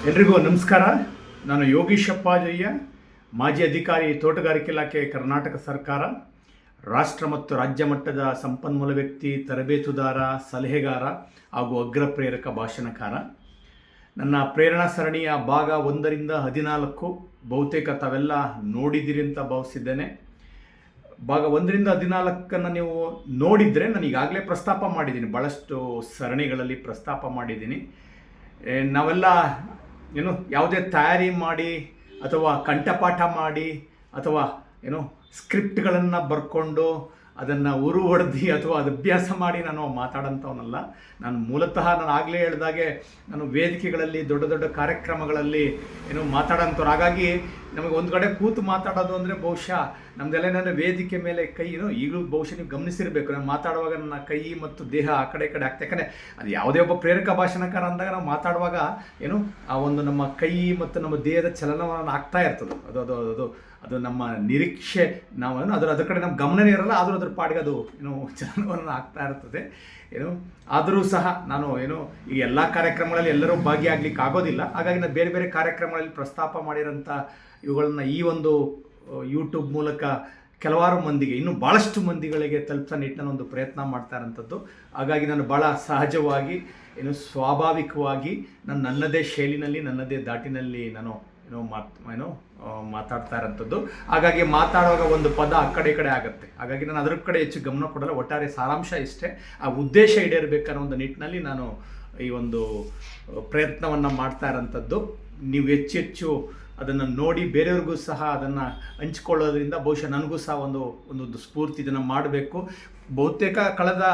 ಎಲ್ರಿಗೂ ನಮಸ್ಕಾರ. ನಾನು ಯೋಗೀಶ್ ಅಪ್ಪಾಜಯ್ಯ, ಮಾಜಿ ಅಧಿಕಾರಿ, ತೋಟಗಾರಿಕೆ ಇಲಾಖೆ, ಕರ್ನಾಟಕ ಸರ್ಕಾರ, ರಾಷ್ಟ್ರ ಮತ್ತು ರಾಜ್ಯ ಮಟ್ಟದ ಸಂಪನ್ಮೂಲ ವ್ಯಕ್ತಿ, ತರಬೇತುದಾರ, ಸಲಹೆಗಾರ ಹಾಗೂ ಅಗ್ರ ಪ್ರೇರಕ ಭಾಷಣಕಾರ. ನನ್ನ ಪ್ರೇರಣಾ ಸರಣಿಯ ಭಾಗ 1ರಿಂದ 14 ಬಹುತೇಕ ತಾವೆಲ್ಲ ನೋಡಿದ್ದೀರಿ ಅಂತ ಭಾವಿಸಿದ್ದೇನೆ. ಭಾಗ 1ರಿಂದ 14 ನೀವು ನೋಡಿದರೆ ನಾನು ಈಗಾಗಲೇ ಪ್ರಸ್ತಾಪ ಮಾಡಿದ್ದೀನಿ, ಭಾಳಷ್ಟು ಸರಣಿಗಳಲ್ಲಿ ಪ್ರಸ್ತಾಪ ಮಾಡಿದ್ದೀನಿ. ನಾವೆಲ್ಲ ಯಾವುದೇ ತಯಾರಿ ಮಾಡಿ ಅಥವಾ ಕಂಠಪಾಠ ಮಾಡಿ ಅಥವಾ ಸ್ಕ್ರಿಪ್ಟ್ಗಳನ್ನು ಬರ್ಕೊಂಡು ಅದನ್ನು ಹೊಡೆದು ಅಥವಾ ಅದು ಅಭ್ಯಾಸ ಮಾಡಿ ನಾನು ಮಾತಾಡೋಂಥವನಲ್ಲ. ನಾನು ಮೂಲತಃ ನಾನು ಆಗಲೇ ಹೇಳಿದಾಗೆ ನಾನು ವೇದಿಕೆಗಳಲ್ಲಿ ದೊಡ್ಡ ದೊಡ್ಡ ಕಾರ್ಯಕ್ರಮಗಳಲ್ಲಿ ಮಾತಾಡೋಂಥವ್ರು. ಹಾಗಾಗಿ ನಮಗೆ ಒಂದು ಕಡೆ ಕೂತು ಮಾತಾಡೋದು ಅಂದರೆ ಬಹುಶಃ ನಮ್ಮದೆಲ್ಲ ಏನಂದರೆ ವೇದಿಕೆ ಮೇಲೆ ಕೈ ಈಗಲೂ ಬಹುಶಃ ನೀವು ಗಮನಿಸಿರಬೇಕು, ನಾನು ಮಾತಾಡುವಾಗ ನನ್ನ ಕೈ ಮತ್ತು ದೇಹ ಆ ಕಡೆ ಈ ಕಡೆ ಆಗ್ತಾ. ಯಾಕಂದರೆ ಅದು ಯಾವುದೇ ಒಬ್ಬ ಪ್ರೇರಕ ಭಾಷಣಕಾರ ಅಂದಾಗ ನಾವು ಮಾತಾಡುವಾಗ ಆ ಒಂದು ನಮ್ಮ ಕೈ ಮತ್ತು ನಮ್ಮ ದೇಹದ ಚಲನವನ್ನು ಆಗ್ತಾ ಇರ್ತದೆ. ಅದು ಅದು ಅದು ಅದು ನಮ್ಮ ನಿರೀಕ್ಷೆ, ನಾವು ಅದರ ಕಡೆ ನಮ್ಮ ಗಮನನೇ ಇರಲ್ಲ, ಆದರೂ ಅದ್ರ ಪಾಡಿಗೆ ಅದು ಚಲನವನ್ನು ಆಗ್ತಾ ಇರ್ತದೆ. ಆದರೂ ಸಹ ನಾನು ಈ ಎಲ್ಲ ಕಾರ್ಯಕ್ರಮಗಳಲ್ಲಿ ಎಲ್ಲರೂ ಭಾಗಿಯಾಗಲಿಕ್ಕೆ ಆಗೋದಿಲ್ಲ. ಹಾಗಾಗಿ ನಾನು ಬೇರೆ ಬೇರೆ ಕಾರ್ಯಕ್ರಮಗಳಲ್ಲಿ ಪ್ರಸ್ತಾಪ ಮಾಡಿರೋಂಥ ಇವುಗಳನ್ನು ಈ ಒಂದು ಯೂಟ್ಯೂಬ್ ಮೂಲಕ ಕೆಲವಾರು ಮಂದಿಗೆ, ಇನ್ನೂ ಭಾಳಷ್ಟು ಮಂದಿಗಳಿಗೆ ತಲುಪಿಸೋ ನಿಟ್ಟಿನ ಒಂದು ಪ್ರಯತ್ನ ಮಾಡ್ತಾ ಇರೋಂಥದ್ದು. ಹಾಗಾಗಿ ನಾನು ಭಾಳ ಸಹಜವಾಗಿ ಸ್ವಾಭಾವಿಕವಾಗಿ ನನ್ನದೇ ಶೈಲಿನಲ್ಲಿ, ನನ್ನದೇ ದಾಟಿನಲ್ಲಿ ನಾನು ಮಾತಾಡ್ತಾ ಇರೋಂಥದ್ದು. ಹಾಗಾಗಿ ಮಾತಾಡುವಾಗ ಒಂದು ಪದ ಆ ಕಡೆ ಈ ಕಡೆ ಆಗುತ್ತೆ. ಹಾಗಾಗಿ ನಾನು ಅದ್ರ ಕಡೆ ಹೆಚ್ಚು ಗಮನ ಕೊಡಲ್ಲ. ಒಟ್ಟಾರೆ ಸಾರಾಂಶ ಇಷ್ಟೇ, ಆ ಉದ್ದೇಶ ಈಡೇರಬೇಕನ್ನೋ ಒಂದು ನಿಟ್ಟಿನಲ್ಲಿ ನಾನು ಈ ಒಂದು ಪ್ರಯತ್ನವನ್ನು ಮಾಡ್ತಾ ಇರೋಂಥದ್ದು. ನೀವು ಹೆಚ್ಚೆಚ್ಚು ಅದನ್ನು ನೋಡಿ ಬೇರೆಯವ್ರಿಗೂ ಸಹ ಅದನ್ನು ಹಂಚ್ಕೊಳ್ಳೋದ್ರಿಂದ ಬಹುಶಃ ನನಗೂ ಸಹ ಒಂದು ಸ್ಫೂರ್ತಿ, ಇದನ್ನು ಮಾಡಬೇಕು. ಬಹುತೇಕ ಕಳೆದ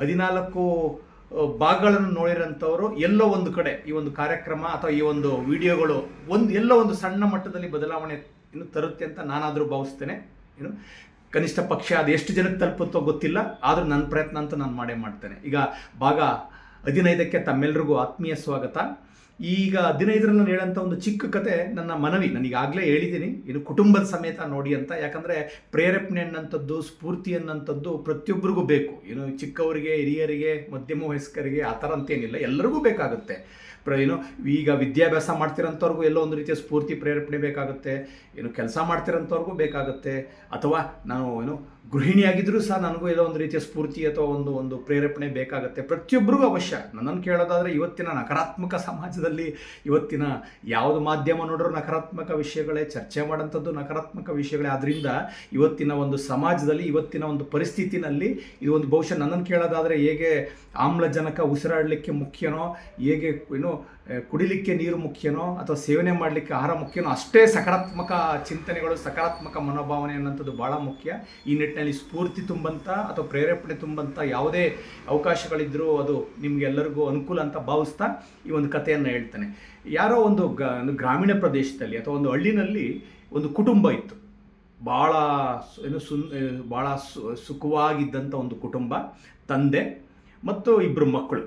14 ಭಾಗಗಳನ್ನು ನೋಡಿರೋಂಥವರು ಎಲ್ಲೋ ಒಂದು ಕಡೆ ಈ ಒಂದು ಕಾರ್ಯಕ್ರಮ ಅಥವಾ ಈ ಒಂದು ವಿಡಿಯೋಗಳು ಎಲ್ಲೋ ಒಂದು ಸಣ್ಣ ಮಟ್ಟದಲ್ಲಿ ಬದಲಾವಣೆ ತರುತ್ತೆ ಅಂತ ನಾನಾದರೂ ಭಾವಿಸ್ತೇನೆ. ಕನಿಷ್ಠ ಪಕ್ಷ ಅದು ಎಷ್ಟು ಜನಕ್ಕೆ ತಲುಪುತ್ತೋ ಗೊತ್ತಿಲ್ಲ, ಆದರೂ ನನ್ನ ಪ್ರಯತ್ನ ಅಂತೂ ನಾನು ಮಾಡೇ ಮಾಡ್ತೇನೆ. ಈಗ ಭಾಗ 15ಕ್ಕೆ ತಮ್ಮೆಲ್ಲರಿಗೂ ಆತ್ಮೀಯ ಸ್ವಾಗತ. ಈಗ 15ರಲ್ಲಿ ನಾನು ಹೇಳೋಂಥ ಒಂದು ಚಿಕ್ಕ ಕತೆ, ನನ್ನ ಮನವಿ, ನನಗಾಗಲೇ ಹೇಳಿದ್ದೀನಿ, ಕುಟುಂಬದ ಸಮೇತ ನೋಡಿ ಅಂತ. ಯಾಕಂದರೆ ಪ್ರೇರೇಪಣೆ ಅನ್ನೋಂಥದ್ದು, ಸ್ಫೂರ್ತಿ ಅನ್ನೋಂಥದ್ದು ಪ್ರತಿಯೊಬ್ಬರಿಗೂ ಬೇಕು. ಚಿಕ್ಕವರಿಗೆ, ಹಿರಿಯರಿಗೆ, ಮಧ್ಯಮ ವಯಸ್ಕರಿಗೆ ಆ ಥರ ಅಂತೇನಿಲ್ಲ, ಎಲ್ಲರಿಗೂ ಬೇಕಾಗುತ್ತೆ. ಈಗ ವಿದ್ಯಾಭ್ಯಾಸ ಮಾಡ್ತಿರೋಂಥವ್ರಿಗೂ ಎಲ್ಲೋ ಒಂದು ರೀತಿಯ ಸ್ಫೂರ್ತಿ, ಪ್ರೇರೇಪಣೆ ಬೇಕಾಗುತ್ತೆ. ಕೆಲಸ ಮಾಡ್ತಿರೋಂಥವ್ರಿಗೂ ಬೇಕಾಗುತ್ತೆ. ಅಥವಾ ನಾನು ಗೃಹಿಣಿಯಾಗಿದ್ದರೂ ಸಹ ನನಗೂ ಎಲ್ಲೋ ಒಂದು ರೀತಿಯ ಸ್ಫೂರ್ತಿ ಅಥವಾ ಒಂದು ಪ್ರೇರೇಪಣೆ ಬೇಕಾಗುತ್ತೆ. ಪ್ರತಿಯೊಬ್ಬರಿಗೂ ಅವಶ್ಯ. ನನ್ನನ್ನು ಕೇಳೋದಾದರೆ ಇವತ್ತಿನ ನಕಾರಾತ್ಮಕ ಸಮಾಜದಲ್ಲಿ, ಇವತ್ತಿನ ಯಾವುದು ಮಾಧ್ಯಮ ನೋಡಿದ್ರೂ ನಕಾರಾತ್ಮಕ ವಿಷಯಗಳೇ, ಚರ್ಚೆ ಮಾಡೋಂಥದ್ದು ನಕಾರಾತ್ಮಕ ವಿಷಯಗಳೇ. ಆದ್ದರಿಂದ ಇವತ್ತಿನ ಒಂದು ಸಮಾಜದಲ್ಲಿ, ಇವತ್ತಿನ ಒಂದು ಪರಿಸ್ಥಿತಿನಲ್ಲಿ ಇದು ಒಂದು ಬಹುಶಃ ನನ್ನನ್ನು ಕೇಳೋದಾದರೆ ಹೇಗೆ ಆಮ್ಲಜನಕ ಉಸಿರಾಡಲಿಕ್ಕೆ ಮುಖ್ಯನೋ, ಹೇಗೆ ಕುಡಿಲಿಕ್ಕೆ ನೀರು ಮುಖ್ಯನೋ, ಅಥವಾ ಸೇವನೆ ಮಾಡಲಿಕ್ಕೆ ಆಹಾರ ಮುಖ್ಯನೋ, ಅಷ್ಟೇ ಸಕಾರಾತ್ಮಕ ಚಿಂತನೆಗಳು, ಸಕಾರಾತ್ಮಕ ಮನೋಭಾವನೆ ಅನ್ನೋಂಥದ್ದು ಭಾಳ ಮುಖ್ಯ. ಈ ನಿಟ್ಟಿನಲ್ಲಿ ಸ್ಫೂರ್ತಿ ತುಂಬಂಥ ಅಥವಾ ಪ್ರೇರೇಪಣೆ ತುಂಬಂಥ ಯಾವುದೇ ಅವಕಾಶಗಳಿದ್ದರೂ ಅದು ನಿಮಗೆಲ್ಲರಿಗೂ ಅನುಕೂಲ ಅಂತ ಭಾವಿಸ್ತಾ ಈ ಒಂದು ಕಥೆಯನ್ನು ಹೇಳ್ತಾನೆ. ಯಾರೋ ಒಂದು ಗ್ರಾಮೀಣ ಪ್ರದೇಶದಲ್ಲಿ ಅಥವಾ ಒಂದು ಹಳ್ಳಿನಲ್ಲಿ ಒಂದು ಕುಟುಂಬ ಇತ್ತು. ಭಾಳ ಭಾಳ ಸುಖವಾಗಿದ್ದಂಥ ಒಂದು ಕುಟುಂಬ. ತಂದೆ ಮತ್ತು 2 ಮಕ್ಕಳು.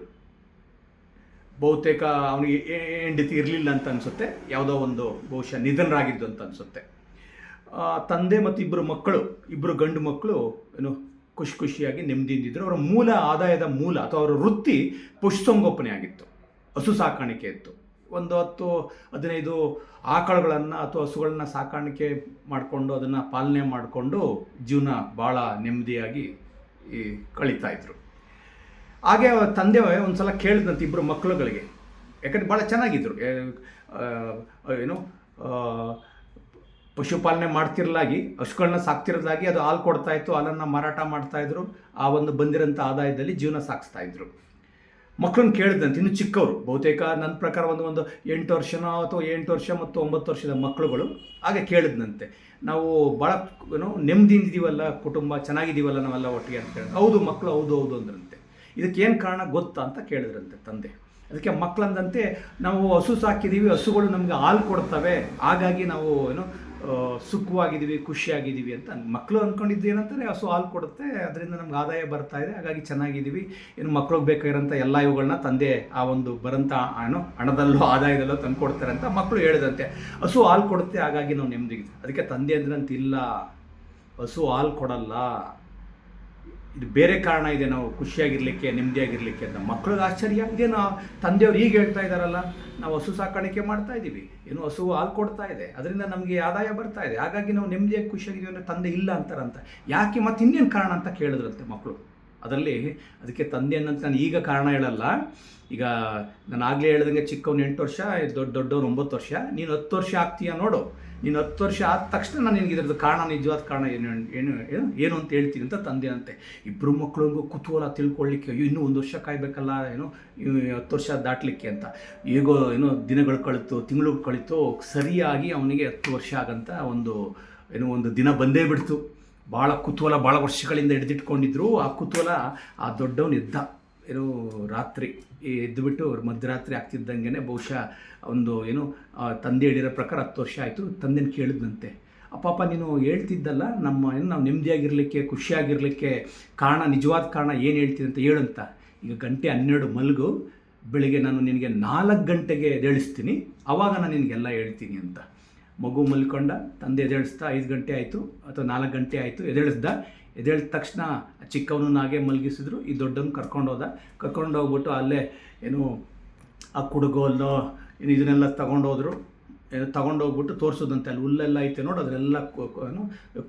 ಬಹುತೇಕ ಅವನಿಗೆ ಹೆಂಡತಿ ಇರಲಿಲ್ಲ ಅಂತ ಅನಿಸುತ್ತೆ, ಯಾವುದೋ ಒಂದು ಬಹುಶಃ ನಿಧನರಾಗಿದ್ದು ಅಂತ ಅನಿಸುತ್ತೆ. ತಂದೆ ಮತ್ತು 2 ಮಕ್ಕಳು, 2 ಗಂಡು ಮಕ್ಕಳು ಖುಷಿಯಾಗಿ ನೆಮ್ಮದಿಯಿಂದಿದ್ದರು. ಅವರ ಮೂಲ ಆದಾಯದ ಮೂಲ ಅಥವಾ ಅವರ ವೃತ್ತಿ ಪಶುಸಂಗೋಪನೆ ಆಗಿತ್ತು, ಹಸು ಸಾಕಾಣಿಕೆ ಇತ್ತು. ಒಂದು 10-15 ಆಕಳುಗಳನ್ನು ಅಥವಾ ಹಸುಗಳನ್ನ ಸಾಕಾಣಿಕೆ ಮಾಡಿಕೊಂಡು ಅದನ್ನು ಪಾಲನೆ ಮಾಡಿಕೊಂಡು ಜೀವನ ಭಾಳ ನೆಮ್ಮದಿಯಾಗಿ ಕಳೀತಾ ಇದ್ರು. ಹಾಗೆ ತಂದೆ ಒಂದು ಸಲ ಕೇಳಿದಂತೆ 2 ಮಕ್ಕಳುಗಳಿಗೆ, ಯಾಕಂದರೆ ಭಾಳ ಚೆನ್ನಾಗಿದ್ದರು, ಪಶುಪಾಲನೆ ಮಾಡ್ತಿರಲಾಗಿ, ಹಸುಗಳನ್ನ ಸಾಕ್ತಿರೋದಾಗಿ, ಅದು ಹಾಲು ಕೊಡ್ತಾಯಿತ್ತು, ಹಾಲನ್ನು ಮಾರಾಟ ಮಾಡ್ತಾಯಿದ್ರು. ಆ ಒಂದು ಬಂದಿರೋಂಥ ಆದಾಯದಲ್ಲಿ ಜೀವನ ಸಾಗಿಸ್ತಾಯಿದ್ರು. ಮಕ್ಕಳನ್ನ ಕೇಳಿದಂತೆ, ಇನ್ನು ಚಿಕ್ಕವರು, ಬಹುತೇಕ ನನ್ನ ಪ್ರಕಾರ ಒಂದು 8 ವರ್ಷನೋ ಅಥವಾ 8 ವರ್ಷ ಮತ್ತು 9 ವರ್ಷದ ಮಕ್ಕಳುಗಳು. ಹಾಗೆ ಕೇಳಿದಂತೆ, ನಾವು ಭಾಳ ನೆಮ್ಮದಿಯಿಂದಿದ್ದೀವಲ್ಲ, ಕುಟುಂಬ ಚೆನ್ನಾಗಿದ್ದೀವಲ್ಲ ನಾವೆಲ್ಲ ಒಟ್ಟಿಗೆ ಅಂತ ಹೇಳಿದ್ರು. ಹೌದು ಮಕ್ಕಳು, ಹೌದು ಅಂದ್ರಂತೆ. ಇದಕ್ಕೇನು ಕಾರಣ ಗೊತ್ತಾ ಅಂತ ಕೇಳಿದ್ರಂತೆ ತಂದೆ. ಅದಕ್ಕೆ ಮಕ್ಕಳಂದಂತೆ, ನಾವು ಹಸು ಸಾಕಿದ್ದೀವಿ, ಹಸುಗಳು ನಮಗೆ ಹಾಲು ಕೊಡ್ತವೆ, ಹಾಗಾಗಿ ನಾವು ಸುಖವಾಗಿದ್ದೀವಿ, ಖುಷಿಯಾಗಿದ್ದೀವಿ ಅಂತ. ಮಕ್ಕಳು ಅಂದ್ಕೊಂಡಿದ್ದು ಏನಂತಾರೆ, ಹಸು ಹಾಲು ಕೊಡುತ್ತೆ, ಅದರಿಂದ ನಮ್ಗೆ ಆದಾಯ ಬರ್ತಾ ಇದೆ, ಹಾಗಾಗಿ ಚೆನ್ನಾಗಿದ್ದೀವಿ. ಮಕ್ಳಿಗೆ ಬೇಕಾಗಿರೋಂಥ ಎಲ್ಲ ಇವುಗಳನ್ನ ತಂದೆ ಆ ಒಂದು ಬರೋಂಥ ಹಣದಲ್ಲೋ ಆದಾಯದಲ್ಲೋ ತಂದು ಕೊಡ್ತಾರೆ ಅಂತ ಮಕ್ಕಳು ಹೇಳಿದಂತೆ. ಹಸು ಹಾಲು ಕೊಡುತ್ತೆ, ಹಾಗಾಗಿ ನಾವು ನೆಮ್ಮದಿಗಿದೆ. ಅದಕ್ಕೆ ತಂದೆ ಅಂದ್ರಂತ, ಇಲ್ಲ, ಹಸು ಹಾಲು ಕೊಡಲ್ಲ, ಇದು ಬೇರೆ ಕಾರಣ ಇದೆ ನಾವು ಖುಷಿಯಾಗಿರಲಿಕ್ಕೆ, ನೆಮ್ಮದಿಯಾಗಿರಲಿಕ್ಕೆ ಅಂತ. ಮಕ್ಳಿಗೆ ಆಶ್ಚರ್ಯ, ಇದೇನು ತಂದೆಯವ್ರು ಈಗ ಹೇಳ್ತಾ ಇದ್ದಾರಲ್ಲ, ನಾವು ಹಸು ಸಾಕಾಣಿಕೆ ಮಾಡ್ತಾ ಇದ್ದೀವಿ, ಏನು ಹಸು ಹಾಲು ಕೊಡ್ತಾ ಇದೆ, ಅದರಿಂದ ನಮಗೆ ಆದಾಯ ಬರ್ತಾ ಇದೆ, ಹಾಗಾಗಿ ನಾವು ನೆಮ್ಮದಿಯಾಗಿ ಖುಷಿಯಾಗಿದ್ದೀವಿ ಅಂದರೆ ತಂದೆ ಇಲ್ಲ ಅಂತಾರಂತ. ಯಾಕೆ ಮತ್ತು ಇನ್ನೇನು ಕಾರಣ ಅಂತ ಕೇಳಿದ್ರಂತೆ ಮಕ್ಕಳು. ಅದರಲ್ಲಿ ಅದಕ್ಕೆ ತಂದೆ ಅನ್ನಂತ ನಾನು ಈಗ ಕಾರಣ ಹೇಳಲ್ಲ. ಈಗ ನಾನು ಆಗಲೇ ಹೇಳ್ದಂಗೆ ಚಿಕ್ಕವನು 8 ವರ್ಷ, ದೊಡ್ಡವನು 9 ವರ್ಷ. ನೀನು 10 ವರ್ಷ ಆಗ್ತೀಯ ನೋಡು, ನೀನು 10 ವರ್ಷ ಆದ ತಕ್ಷಣ ನಾನು ನಿನಗೆ ಇದ್ರದ್ದು ಕಾರಣ, ನಿಜವಾದ ಕಾರಣ ಏನು ಅಂತ ಹೇಳ್ತೀನಿ ಅಂತ ತಂದೆ ಅಂತೆ. ಇಬ್ಬರು ಮಕ್ಕಳಿಗೂ ಕುತೂಹಲ ತಿಳ್ಕೊಳ್ಳಿಕ್ಕೆ, ಇನ್ನೂ 1 ವರ್ಷ ಕಾಯಬೇಕಲ್ಲ, 10 ವರ್ಷ ದಾಟಲಿಕ್ಕೆ ಅಂತ. ಹೇಗೋ ದಿನಗಳು ಕಳಿತು, ತಿಂಗಳು ಕಳಿತು, ಸರಿಯಾಗಿ ಅವನಿಗೆ 10 ವರ್ಷ ಆಗಂತ ಒಂದು ದಿನ ಬಂದೇ ಬಿಡ್ತು. ಭಾಳ ಕುತೂಹಲ, ಭಾಳ ವರ್ಷಗಳಿಂದ ಹಿಡಿದಿಟ್ಕೊಂಡಿದ್ರು. ಆ ಕುತೂಹಲ ಆ ದೊಡ್ಡವನು ರಾತ್ರಿ ಎದ್ದುಬಿಟ್ಟು ಮಧ್ಯರಾತ್ರಿ ಆಗ್ತಿದ್ದಂಗೆ ಬಹುಶಃ ತಂದೆ ಹೇಳಿರೋ ಪ್ರಕಾರ 10 ವರ್ಷ ಆಯಿತು. ತಂದೆನ ಕೇಳಿದ್ನಂತೆ, ಅಪ್ಪ ನೀನು ಹೇಳ್ತಿದ್ದಲ್ಲ ನಾವು ನೆಮ್ಮದಿಯಾಗಿರಲಿಕ್ಕೆ, ಖುಷಿಯಾಗಿರಲಿಕ್ಕೆ ಕಾರಣ, ನಿಜವಾದ ಕಾರಣ ಏನು ಹೇಳ್ತೀನಿ ಅಂತ ಹೇಳಂತ. ಈಗ 12 ಮಲಗು, ಬೆಳಿಗ್ಗೆ ನಾನು ನಿನಗೆ 4 ಗಂಟೆಗೆ ಎದ್ದೇಳಿಸ್ತೀನಿ, ಆವಾಗ ನಾನು ನಿನಗೆಲ್ಲ ಹೇಳ್ತೀನಿ ಅಂತ. ಮಗು ಮಲ್ಕೊಂಡ, ತಂದೆ ಎದ್ದೇಳಿಸ್ತಾ 5 ಗಂಟೆ ಆಯಿತು ಅಥವಾ 4 ಗಂಟೆ ಆಯಿತು, ಎದ್ದೇಳಿದ ತಕ್ಷಣ ಚಿಕ್ಕವನನ್ನು ಹಾಗೆ ಮಲಗಿಸಿದ್ರು. ಈ ದೊಡ್ಡವನು ಕರ್ಕೊಂಡು ಹೋಗ್ಬಿಟ್ಟು ಅಲ್ಲೇ ಆ ಕುಡುಗೋಲು ಇದನ್ನೆಲ್ಲ ತಗೊಂಡೋಗ್ಬಿಟ್ಟು ತೋರಿಸೋದಂತೆ. ಅಲ್ಲಿ ಹುಲ್ಲೆಲ್ಲ ಐತೆ ನೋಡು, ಅದನ್ನೆಲ್ಲ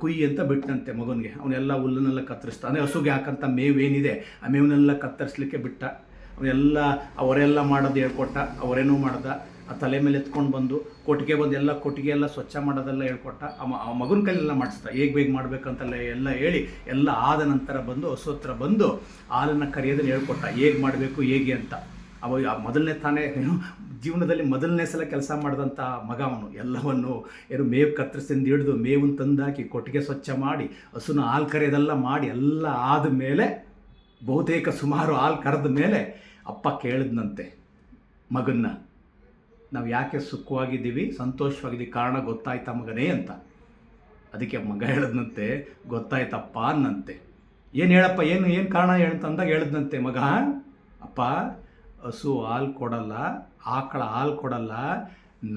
ಕುಯ್ಯಿ ಅಂತ ಬಿಟ್ಟಂತೆ ಮಗನಿಗೆ. ಅವನ್ನೆಲ್ಲ ಹುಲ್ಲನ್ನೆಲ್ಲ ಕತ್ತರಿಸ್ತಾ, ಅಂದರೆ ಹಸುಗೆ ಹಾಕಂಥ ಮೇವು ಏನಿದೆ ಆ ಮೇವನ್ನೆಲ್ಲ ಕತ್ತರಿಸ್ಲಿಕ್ಕೆ ಬಿಟ್ಟ. ಅವರೆಲ್ಲ ಮಾಡೋದು ಹೇಳ್ಕೊಟ್ಟ, ಅವರೇನೂ ಮಾಡ್ದ. ಆ ತಲೆ ಮೇಲೆ ಎತ್ಕೊಂಡು ಬಂದು ಕೊಟ್ಟಿಗೆ ಎಲ್ಲ ಸ್ವಚ್ಛ ಮಾಡೋದೆಲ್ಲ ಹೇಳ್ಕೊಟ್ಟ. ಆ ಮಗನ ಕೈಲೆಲ್ಲ ಮಾಡಿಸ್ತಾ, ಹೇಗೆ ಮಾಡಬೇಕಂತೆಲ್ಲ ಎಲ್ಲ ಹೇಳಿ, ಎಲ್ಲ ಆದ ನಂತರ ಬಂದು ಹಸು ಹತ್ರ ಬಂದು ಹಾಲನ್ನು ಕರೆಯೋದನ್ನು ಹೇಳ್ಕೊಟ್ಟ, ಹೇಗೆ ಮಾಡಬೇಕು ಹೇಗೆ ಅಂತ. ಮೊದಲನೇ ತಾನೇ ಜೀವನದಲ್ಲಿ ಮೊದಲನೇ ಸಲ ಕೆಲಸ ಮಾಡಿದಂಥ ಮಗ ಅವನು. ಎಲ್ಲವನ್ನು ಮೇವು ಕತ್ತರಿಸಿಂದ ಹಿಡಿದು ಮೇವನ್ನು ತಂದಾಕಿ ಕೊಟ್ಟಿಗೆ ಸ್ವಚ್ಛ ಮಾಡಿ ಹಸುನ ಹಾಲು ಕರೆಯೋದೆಲ್ಲ ಮಾಡಿ ಎಲ್ಲ ಆದಮೇಲೆ, ಬಹುತೇಕ ಸುಮಾರು ಹಾಲು ಕರೆದ ಮೇಲೆ ಅಪ್ಪ ಕೇಳಿದ್ನಂತೆ ಮಗನ್ನ, ನಾವು ಯಾಕೆ ಸುಖವಾಗಿದ್ದೀವಿ, ಸಂತೋಷವಾಗಿದ್ದೀವಿ, ಕಾರಣ ಗೊತ್ತಾಯ್ತಾ ಮಗನೇ ಅಂತ. ಅದಕ್ಕೆ ಮಗ ಹೇಳಿದ್ನಂತೆ, ಗೊತ್ತಾಯ್ತಪ್ಪ ಅನ್ನಂತೆ. ಏನು ಹೇಳಪ್ಪ, ಏನು ಕಾರಣ ಅಂತಂದಾಗ ಹೇಳಿದ್ನಂತೆ ಮಗ, ಅಪ್ಪ ಹಸು ಹಾಲು ಕೊಡಲ್ಲ, ಆಕಳ ಹಾಲು ಕೊಡಲ್ಲ,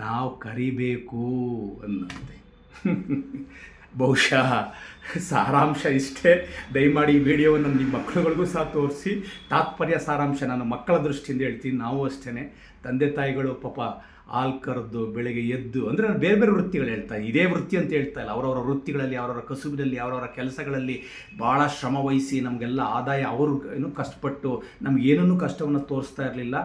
ನಾವು ಕರಿಬೇಕು ಅನ್ನಂತೆ. ಬಹುಶಃ ಸಾರಾಂಶ ಇಷ್ಟೇ. ದಯಮಾಡಿ ಈ ವಿಡಿಯೋವನ್ನು ನಿಮ್ಮ ಮಕ್ಕಳುಗಳಿಗೂ ಸಹ ತೋರಿಸಿ. ತಾತ್ಪರ್ಯ ಸಾರಾಂಶ ನಾನು ಮಕ್ಕಳ ದೃಷ್ಟಿಯಿಂದ ಹೇಳ್ತೀನಿ. ನಾವು ಅಷ್ಟೇ, ತಂದೆ ತಾಯಿಗಳು ಪಾಪ ಹಾಲು ಕರೆದು ಬೆಳಗ್ಗೆ ಎದ್ದು, ಅಂದರೆ ನಾನು ಬೇರೆ ಬೇರೆ ವೃತ್ತಿಗಳು ಹೇಳ್ತಾ ಇದೇ ವೃತ್ತಿ ಅಂತ ಹೇಳ್ತಾ ಇಲ್ಲ, ಅವರವರ ವೃತ್ತಿಗಳಲ್ಲಿ, ಅವರವರ ಕಸುಬಿನಲ್ಲಿ, ಅವರವರ ಕೆಲಸಗಳಲ್ಲಿ ಭಾಳ ಶ್ರಮ ವಹಿಸಿ ನಮಗೆಲ್ಲ ಆದಾಯ, ಅವರು ಕಷ್ಟಪಟ್ಟು ನಮಗೇನೂ ಕಷ್ಟವನ್ನು ತೋರಿಸ್ತಾ ಇರಲಿಲ್ಲ.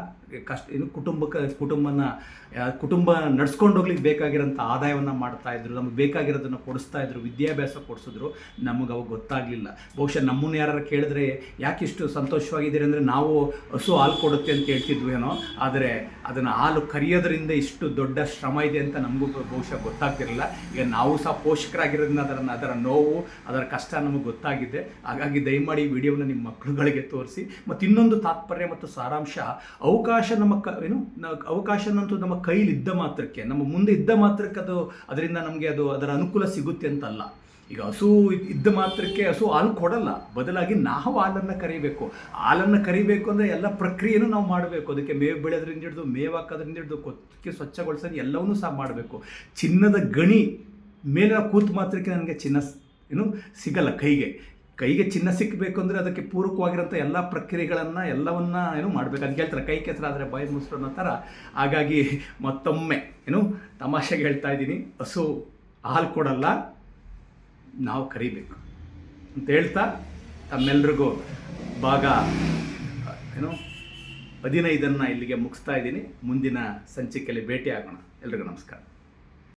ಕುಟುಂಬ ನಡ್ಸ್ಕೊಂಡು ಹೋಗ್ಲಿಕ್ಕೆ ಬೇಕಾಗಿರೋಂಥ ಆದಾಯವನ್ನು ಮಾಡ್ತಾಯಿದ್ರು, ನಮಗೆ ಬೇಕಾಗಿರೋದನ್ನು ಕೊಡಿಸ್ತಾಯಿದ್ರು, ವಿದ್ಯಾಭ್ಯಾಸ ಕೊಡಿಸಿದ್ರು. ನಮಗೆ ಅವಾಗ ಗೊತ್ತಾಗಲಿಲ್ಲ. ಬಹುಶಃ ನಮ್ಮನ್ನು ಯಾರು ಕೇಳಿದ್ರೆ ಯಾಕಿಷ್ಟು ಸಂತೋಷವಾಗಿದ್ದೀರಿ ಅಂದರೆ ನಾವು ಹಸು ಹಾಲು ಕೊಡುತ್ತೆ ಅಂತ ಹೇಳ್ತಿದ್ವೇನೋ, ಆದರೆ ಅದನ್ನು ಹಾಲು ಕರಿಯೋದ್ರಿಂದ ಇಷ್ಟು ದೊಡ್ಡ ಶ್ರಮ ಇದೆ ಅಂತ ನಮಗೂ ಬಹುಶಃ ಗೊತ್ತಾಗ್ತಿರಲಿಲ್ಲ. ಈಗ ನಾವು ಸಹ ಪೋಷಕರಾಗಿರೋದ್ರಿಂದ ಅದರ ನೋವು, ಅದರ ಕಷ್ಟ ನಮಗೆ ಗೊತ್ತಾಗಿದೆ. ಹಾಗಾಗಿ ದಯಮಾಡಿ ಈ ವಿಡಿಯೋನ ನಿಮ್ಮ ಮಕ್ಕಳುಗಳಿಗೆ ತೋರಿಸಿ. ಮತ್ತು ಇನ್ನೊಂದು ತಾತ್ಪರ್ಯ ಮತ್ತು ಸಾರಾಂಶ, ಅವಕಾಶನಂತೂ ನಮ್ಮ ಕೈಲಿ ಇದ್ದ ಮಾತ್ರಕ್ಕೆ, ನಮ್ಮ ಮುಂದೆ ಇದ್ದ ಮಾತ್ರಕ್ಕೆ ಅದರಿಂದ ನಮಗೆ ಅದರ ಅನುಕೂಲ ಸಿಗುತ್ತೆ ಅಂತಲ್ಲ. ಈಗ ಹಸು ಇದ್ದ ಮಾತ್ರಕ್ಕೆ ಹಸು ಹಾಲು ಕೊಡಲ್ಲ, ಬದಲಾಗಿ ನಾವು ಹಾಲನ್ನು ಕರಿಬೇಕು ಅಂದರೆ ಎಲ್ಲ ಪ್ರಕ್ರಿಯೆನೂ ನಾವು ಮಾಡಬೇಕು. ಅದಕ್ಕೆ ಮೇವು ಬೆಳೆಯೋದ್ರಿಂದ ಹಿಡಿದು, ಮೇವು ಹಾಕೋದ್ರಿಂದ ಹಿಡಿದು, ಕೊತ್ತಿಗೆ ಸ್ವಚ್ಛಗೊಳಿಸೋದು ಎಲ್ಲವನ್ನೂ ಸಹ ಮಾಡಬೇಕು. ಚಿನ್ನದ ಗಣಿ ಮೇಲೆ ನಾವು ಕೂತು ಮಾತ್ರಕ್ಕೆ ನನಗೆ ಚಿನ್ನ ಸಿಗಲ್ಲ. ಕೈಗೆ ಚಿನ್ನ ಸಿಕ್ಕಬೇಕು ಅಂದರೆ ಅದಕ್ಕೆ ಪೂರಕವಾಗಿರೋಂಥ ಎಲ್ಲ ಪ್ರಕ್ರಿಯೆಗಳನ್ನು ಎಲ್ಲವನ್ನ ಮಾಡಬೇಕು. ಅದಕ್ಕೆ ಹೇಳ್ತಾರೆ, ಕೈ ಕೆಸರಾದರೆ ಬಾಯಿ ಮೊಸರು ಅನ್ನೋ ಥರ. ಹಾಗಾಗಿ ಮತ್ತೊಮ್ಮೆ ತಮಾಷೆಗೆ ಹೇಳ್ತಾ ಇದ್ದೀನಿ, ಹಸು ಹಾಲು ಕೊಡಲ್ಲ, ನಾವು ಕರಿಬೇಕು ಅಂತ ಹೇಳ್ತಾ ತಮ್ಮೆಲ್ರಿಗೂ ಭಾಗ 15 ಇಲ್ಲಿಗೆ ಮುಗಿಸ್ತಾ ಇದ್ದೀನಿ. ಮುಂದಿನ ಸಂಚಿಕೆಯಲ್ಲಿ ಭೇಟಿ ಆಗೋಣ. ಎಲ್ರಿಗೂ ನಮಸ್ಕಾರ.